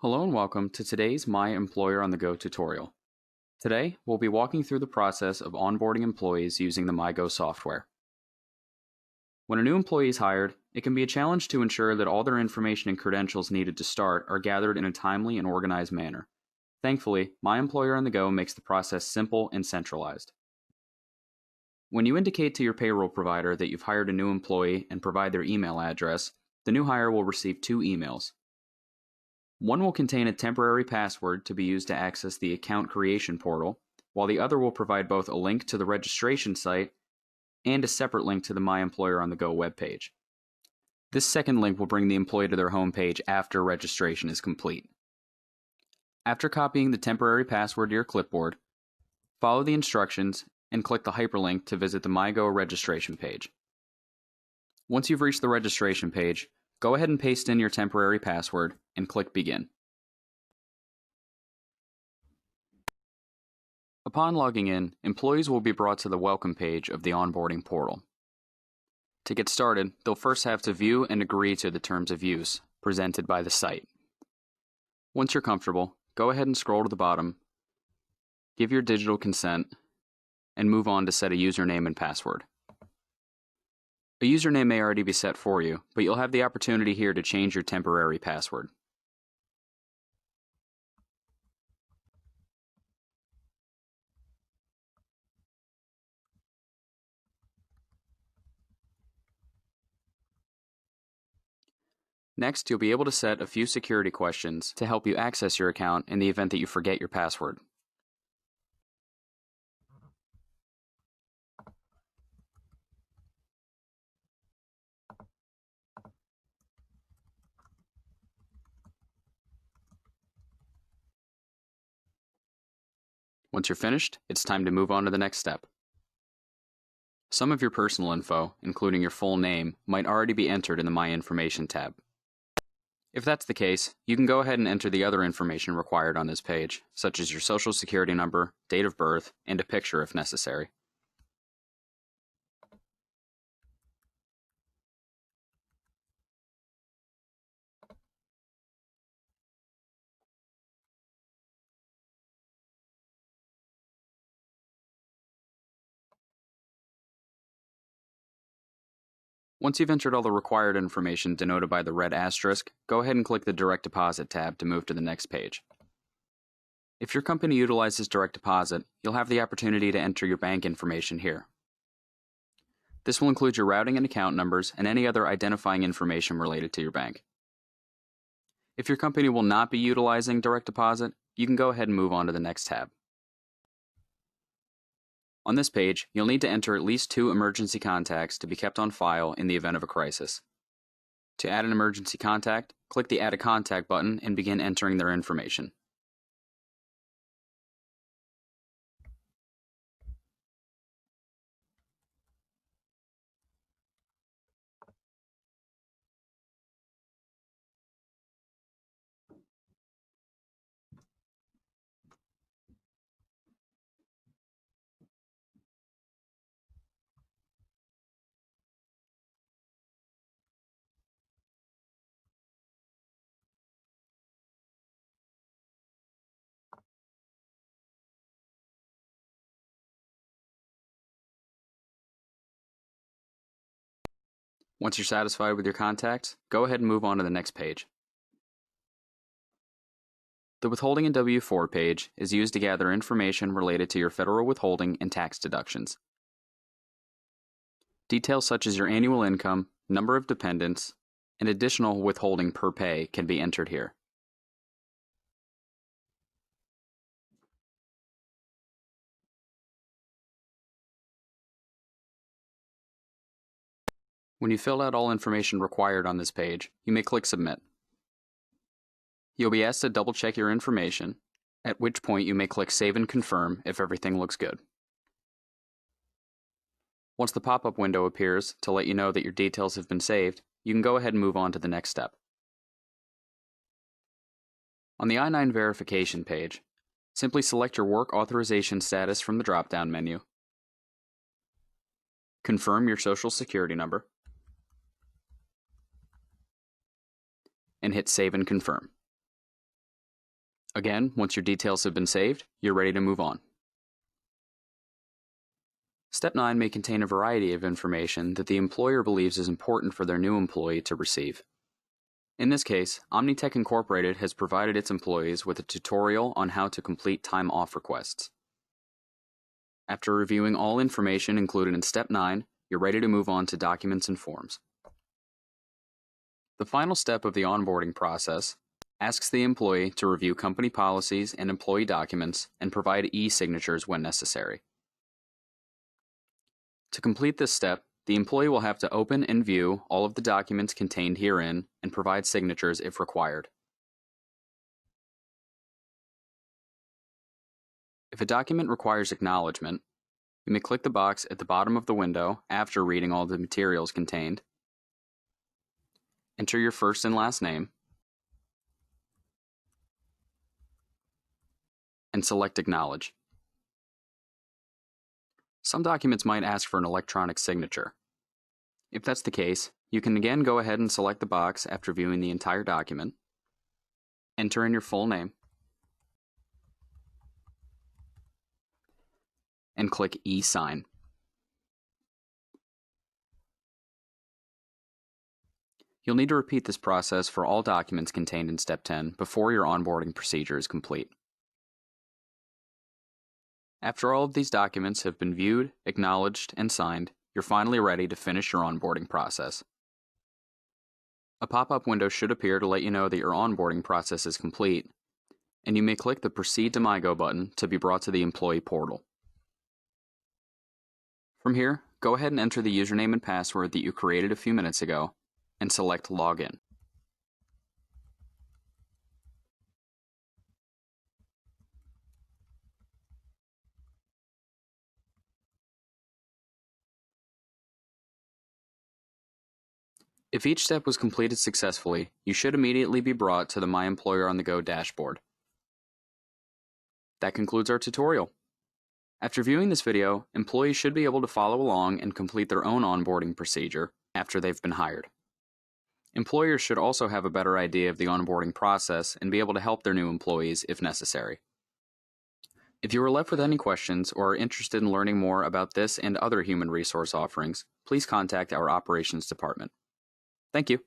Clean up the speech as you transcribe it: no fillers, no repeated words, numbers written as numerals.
Hello and welcome to today's My Employer on the Go tutorial. Today, we'll be walking through the process of onboarding employees using the MyGo software. When a new employee is hired, it can be a challenge to ensure that all their information and credentials needed to start are gathered in a timely and organized manner. Thankfully, My Employer on the Go makes the process simple and centralized. When you indicate to your payroll provider that you've hired a new employee and provide their email address, the new hire will receive two emails. One will contain a temporary password to be used to access the account creation portal, while the other will provide both a link to the registration site and a separate link to the My Employer on the Go webpage. This second link will bring the employee to their homepage after registration is complete. After copying the temporary password to your clipboard, follow the instructions and click the hyperlink to visit the MyGo registration page. Once you've reached the registration page, go ahead and paste in your temporary password and click Begin. Upon logging in, employees will be brought to the welcome page of the onboarding portal. To get started, they'll first have to view and agree to the terms of use presented by the site. Once you're comfortable, go ahead and scroll to the bottom, give your digital consent, and move on to set a username and password. A username may already be set for you, but you'll have the opportunity here to change your temporary password. Next, you'll be able to set a few security questions to help you access your account in the event that you forget your password. Once you're finished, it's time to move on to the next step. Some of your personal info, including your full name, might already be entered in the My Information tab. If that's the case, you can go ahead and enter the other information required on this page, such as your social security number, date of birth, and a picture if necessary. Once you've entered all the required information denoted by the red asterisk, go ahead and click the Direct Deposit tab to move to the next page. If your company utilizes direct deposit, you'll have the opportunity to enter your bank information here. This will include your routing and account numbers and any other identifying information related to your bank. If your company will not be utilizing direct deposit, you can go ahead and move on to the next tab. On this page, you'll need to enter at least 2 emergency contacts to be kept on file in the event of a crisis. To add an emergency contact, click the Add a Contact button and begin entering their information. Once you're satisfied with your contacts, go ahead and move on to the next page. The Withholding and W-4 page is used to gather information related to your federal withholding and tax deductions. Details such as your annual income, number of dependents, and additional withholding per pay can be entered here. When you fill out all information required on this page, you may click Submit. You'll be asked to double-check your information, at which point you may click Save and Confirm if everything looks good. Once the pop-up window appears to let you know that your details have been saved, you can go ahead and move on to the next step. On the I-9 verification page, simply select your work authorization status from the drop-down menu, confirm your social security number, and hit Save and Confirm. Again, once your details have been saved, you're ready to move on. Step 9 may contain a variety of information that the employer believes is important for their new employee to receive. In this case, Omnitech Incorporated has provided its employees with a tutorial on how to complete time off requests. After reviewing all information included in Step 9, you're ready to move on to documents and forms. The final step of the onboarding process asks the employee to review company policies and employee documents and provide e-signatures when necessary. To complete this step, the employee will have to open and view all of the documents contained herein and provide signatures if required. If a document requires acknowledgement, you may click the box at the bottom of the window after reading all the materials contained, enter your first and last name, and select Acknowledge. Some documents might ask for an electronic signature. If that's the case, you can again go ahead and select the box after viewing the entire document, enter in your full name, and click E-Sign. You'll need to repeat this process for all documents contained in Step 10 before your onboarding procedure is complete. After all of these documents have been viewed, acknowledged, and signed, you're finally ready to finish your onboarding process. A pop-up window should appear to let you know that your onboarding process is complete, and you may click the Proceed to MyGo button to be brought to the employee portal. From here, go ahead and enter the username and password that you created a few minutes ago, and select Login. If each step was completed successfully, you should immediately be brought to the My Employer on the Go dashboard. That concludes our tutorial. After viewing this video, employees should be able to follow along and complete their own onboarding procedure after they've been hired. Employers should also have a better idea of the onboarding process and be able to help their new employees if necessary. If you are left with any questions or are interested in learning more about this and other human resource offerings, please contact our operations department. Thank you.